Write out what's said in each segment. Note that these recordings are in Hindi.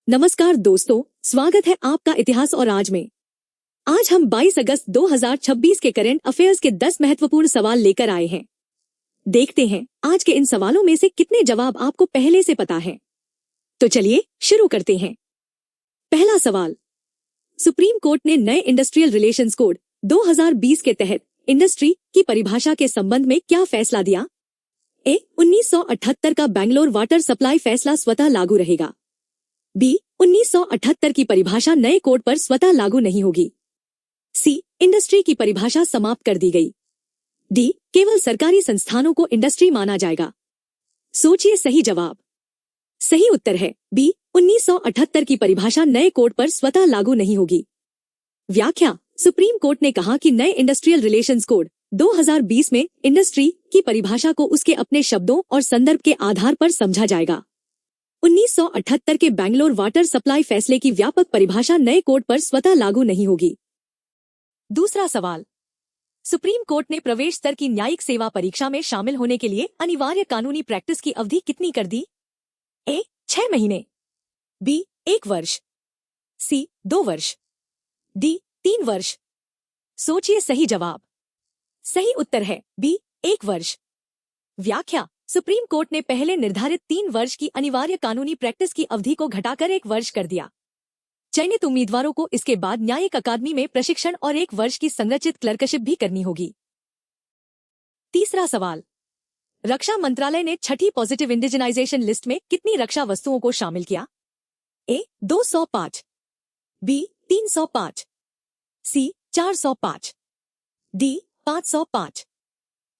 नमस्कार दोस्तों, स्वागत है आपका इतिहास और आज में। आज हम 22 अगस्त 2026 के करंट अफेयर्स के 10 महत्वपूर्ण सवाल लेकर आए हैं। देखते हैं आज के इन सवालों में से कितने जवाब आपको पहले से पता है। तो चलिए शुरू करते हैं। पहला सवाल, सुप्रीम कोर्ट ने नए इंडस्ट्रियल रिलेशंस कोड 2020 के तहत इंडस्ट्री की परिभाषा के संबंध में क्या फैसला दिया? ए, 1978 का बैंगलोर वाटर सप्लाई फैसला स्वतः लागू रहेगा। बी, 1978 की परिभाषा नए कोड पर स्वतः लागू नहीं होगी। सी, इंडस्ट्री की परिभाषा समाप्त कर दी गई। डी, केवल सरकारी संस्थानों को इंडस्ट्री माना जाएगा। सोचिए सही जवाब। सही उत्तर है बी, 1978 की परिभाषा नए कोड पर स्वतः लागू नहीं होगी। व्याख्या, सुप्रीम कोर्ट ने कहा कि नए इंडस्ट्रियल रिलेशंस कोड 2020 में इंडस्ट्री की परिभाषा को उसके अपने शब्दों और संदर्भ के आधार पर समझा जाएगा। 1978 के बैंगलोर वाटर सप्लाई फैसले की व्यापक परिभाषा नए कोड पर स्वतः लागू नहीं होगी। दूसरा सवाल, सुप्रीम कोर्ट ने प्रवेश स्तर की न्यायिक सेवा परीक्षा में शामिल होने के लिए अनिवार्य कानूनी प्रैक्टिस की अवधि कितनी कर दी? ए, 6 महीने। बी, 1 वर्ष। सी, 2 वर्ष। डी, 3 वर्ष। सोचिए सही जवाब। सही उत्तर है बी, 1 वर्ष। व्याख्या, सुप्रीम कोर्ट ने पहले निर्धारित 3 वर्ष की अनिवार्य कानूनी प्रैक्टिस की अवधि को घटाकर 1 वर्ष कर दिया। चयनित उम्मीदवारों को इसके बाद न्यायिक अकादमी में प्रशिक्षण और 1 वर्ष की संरचित क्लर्कशिप भी करनी होगी। तीसरा सवाल, रक्षा मंत्रालय ने छठी पॉजिटिव इंडिजिनाइजेशन लिस्ट में कितनी रक्षा वस्तुओं को शामिल किया? ए, 205। बी, 305। सी, 405। डी, 505।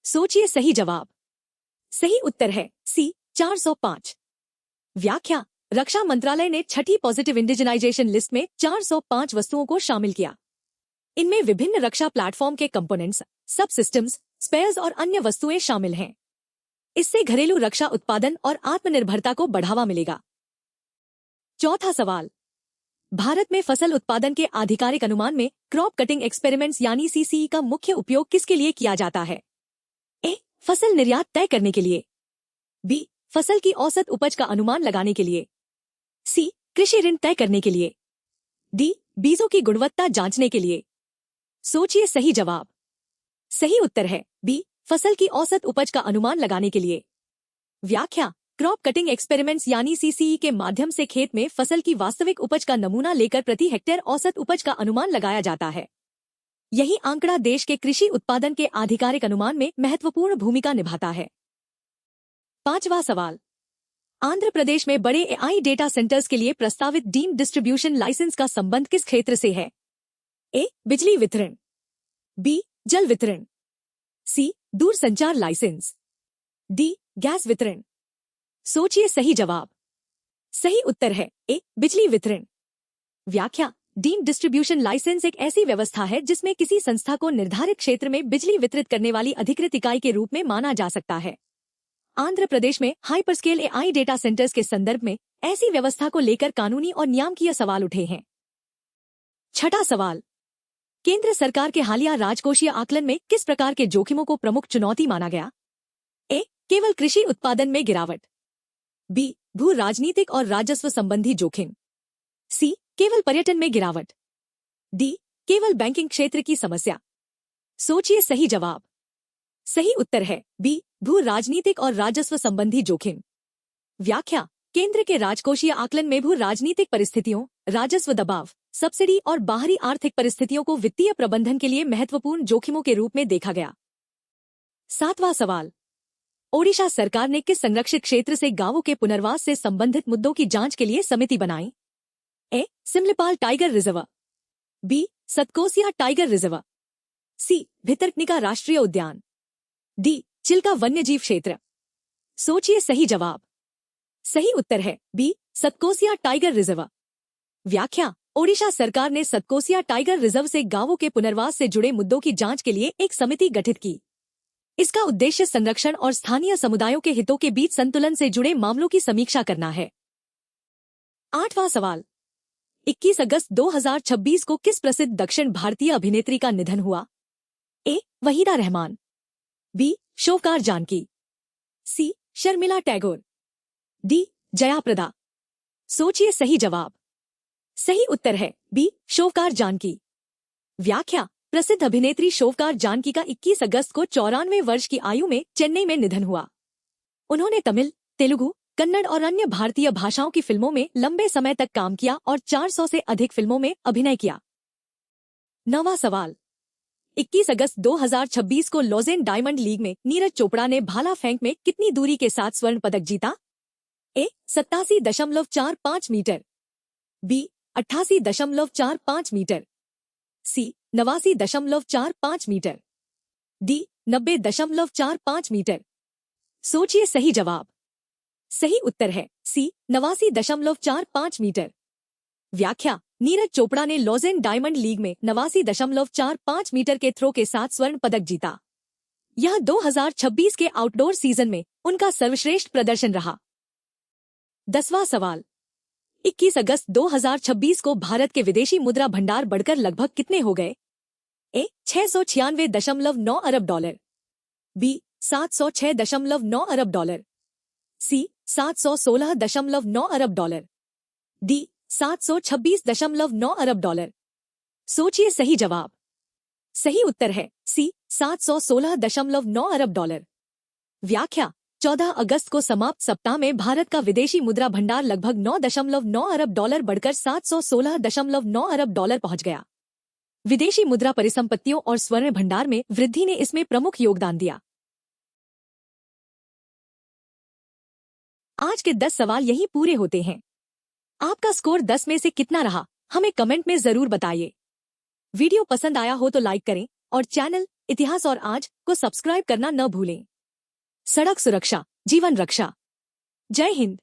सोचिए सही जवाब। सही उत्तर है सी, 405। व्याख्या, रक्षा मंत्रालय ने छठी पॉजिटिव इंडिजिनाइजेशन लिस्ट में 405 वस्तुओं को शामिल किया। इनमें विभिन्न रक्षा प्लेटफॉर्म के कंपोनेंट्स, सब सिस्टम्स, स्पेयर्स और अन्य वस्तुएं शामिल हैं। इससे घरेलू रक्षा उत्पादन और आत्मनिर्भरता को बढ़ावा मिलेगा। चौथा सवाल, भारत में फसल उत्पादन के आधिकारिक अनुमान में क्रॉप कटिंग एक्सपेरिमेंट्स यानी सीसीई का मुख्य उपयोग किसके लिए किया जाता है? ए, फसल निर्यात तय करने के लिए। बी, फसल की औसत उपज का अनुमान लगाने के लिए। सी, कृषि ऋण तय करने के लिए। डी, बीजों की गुणवत्ता जांचने के लिए। सोचिए सही जवाब। सही उत्तर है बी, फसल की औसत उपज का अनुमान लगाने के लिए। व्याख्या, क्रॉप कटिंग एक्सपेरिमेंट्स यानी सीसीई के माध्यम से खेत में फसल की वास्तविक उपज का नमूना लेकर प्रति हेक्टेयर औसत उपज का अनुमान लगाया जाता है। यही आंकड़ा देश के कृषि उत्पादन के आधिकारिक अनुमान में महत्वपूर्ण भूमिका निभाता है। पांचवा सवाल, आंध्र प्रदेश में बड़े एआई डेटा सेंटर्स के लिए प्रस्तावित डीम्ड डिस्ट्रीब्यूशन लाइसेंस का संबंध किस क्षेत्र से है? ए, बिजली वितरण। बी, जल वितरण। सी, दूरसंचार लाइसेंस। डी, गैस वितरण। सोचिए सही जवाब। सही उत्तर है ए, बिजली वितरण। व्याख्या, डीम्ड डिस्ट्रीब्यूशन लाइसेंस एक ऐसी व्यवस्था है जिसमें किसी संस्था को निर्धारित क्षेत्र में बिजली वितरित करने वाली अधिकृत इकाई के रूप में माना जा सकता है। आंध्र प्रदेश में हाइपरस्केल एआई डेटा सेंटर्स के संदर्भ में ऐसी व्यवस्था को लेकर कानूनी और नियामकीय सवाल उठे हैं। छठा सवाल, केंद्र सरकार के हालिया राजकोषीय आकलन में किस प्रकार के जोखिमों को प्रमुख चुनौती माना गया? ए, केवल कृषि उत्पादन में गिरावट। बी, भू राजनीतिक और राजस्व संबंधी जोखिम। सी, केवल पर्यटन में गिरावट। डी, केवल बैंकिंग क्षेत्र की समस्या। सोचिए सही जवाब। सही उत्तर है बी, भू राजनीतिक और राजस्व संबंधी जोखिम। व्याख्या, केंद्र के राजकोषीय आकलन में भू राजनीतिक परिस्थितियों, राजस्व दबाव, सब्सिडी और बाहरी आर्थिक परिस्थितियों को वित्तीय प्रबंधन के लिए महत्वपूर्ण जोखिमों के रूप में देखा गया। सातवां सवाल, ओडिशा सरकार ने किस संरक्षित क्षेत्र से गांवों के पुनर्वास से संबंधित मुद्दों की जांच के लिए समिति बनाई? A, Simlipal tiger reserve. B, Satkosia tiger reserve. C, Bhitarkanika राष्ट्रीय उद्यान। डी, चिल्का वन्यजीव क्षेत्र। सोचिए सही जवाब। सही उत्तर है बी, सतकोसिया टाइगर रिजर्व। व्याख्या, ओडिशा सरकार ने सतकोसिया टाइगर रिजर्व से गांवों के पुनर्वास से जुड़े मुद्दों की जांच के लिए एक समिति गठित की। इसका उद्देश्य संरक्षण और स्थानीय समुदायों के हितों के बीच संतुलन से जुड़े मामलों की समीक्षा करना है। आठवां सवाल, 21 अगस्त 2026 को किस प्रसिद्ध दक्षिण भारतीय अभिनेत्री का निधन हुआ? ए, वहीदा रहमान। बी, शोभकार जानकी। सी, शर्मिला टैगोर। डी, जया प्रदा। सोचिए सही जवाब। सही उत्तर है बी शोभकार जानकी। व्याख्या, प्रसिद्ध अभिनेत्री शोभकार जानकी का 21 अगस्त को 94 वर्ष की आयु में चेन्नई में निधन हुआ। उन्होंने तमिल, तेलुगु, कन्नड़ और अन्य भारतीय भाषाओं की फिल्मों में लंबे समय तक काम किया और 400 से अधिक फिल्मों में अभिनय किया। 9वां सवाल, 21 अगस्त 2026 को लॉजेन डायमंड लीग में नीरज चोपड़ा ने भाला फेंक में कितनी दूरी के साथ स्वर्ण पदक जीता? ए 87.45 मीटर, बी 88.45 मीटर, सी 89.45 मीटर, डी 90.45 मीटर। सोचिए सही जवाब। सही उत्तर है सी 89.45 मीटर। व्याख्या, नीरज चोपड़ा ने लॉजेन डायमंड लीग में 89.45 मीटर के थ्रो के साथ स्वर्ण पदक जीता। यह 2026 के आउटडोर सीजन में उनका सर्वश्रेष्ठ प्रदर्शन रहा। 10वां सवाल, 21 अगस्त 2026 को भारत के विदेशी मुद्रा भंडार बढ़कर लगभग कितने हो गए? ए 696.9 अरब डॉलर, बी 706.9 अरब डॉलर, सी 716.9 अरब डॉलर, डी 726.9 अरब डॉलर। सोचिए सही जवाब। सही उत्तर है सी 716.9 अरब डॉलर। व्याख्या, 14 अगस्त को समाप्त सप्ताह में भारत का विदेशी मुद्रा भंडार लगभग 9.9 अरब डॉलर बढ़कर 716.9 अरब डॉलर पहुंच गया। विदेशी मुद्रा परिसंपत्तियों और स्वर्ण भंडार में वृद्धि ने इसमें प्रमुख योगदान दिया। आज के 10 सवाल यहीं पूरे होते हैं। आपका स्कोर 10 में से कितना रहा, हमें कमेंट में जरूर बताइए। वीडियो पसंद आया हो तो लाइक करें और चैनल इतिहास और आज को सब्सक्राइब करना न भूलें। सड़क सुरक्षा, जीवन रक्षा। जय हिंद।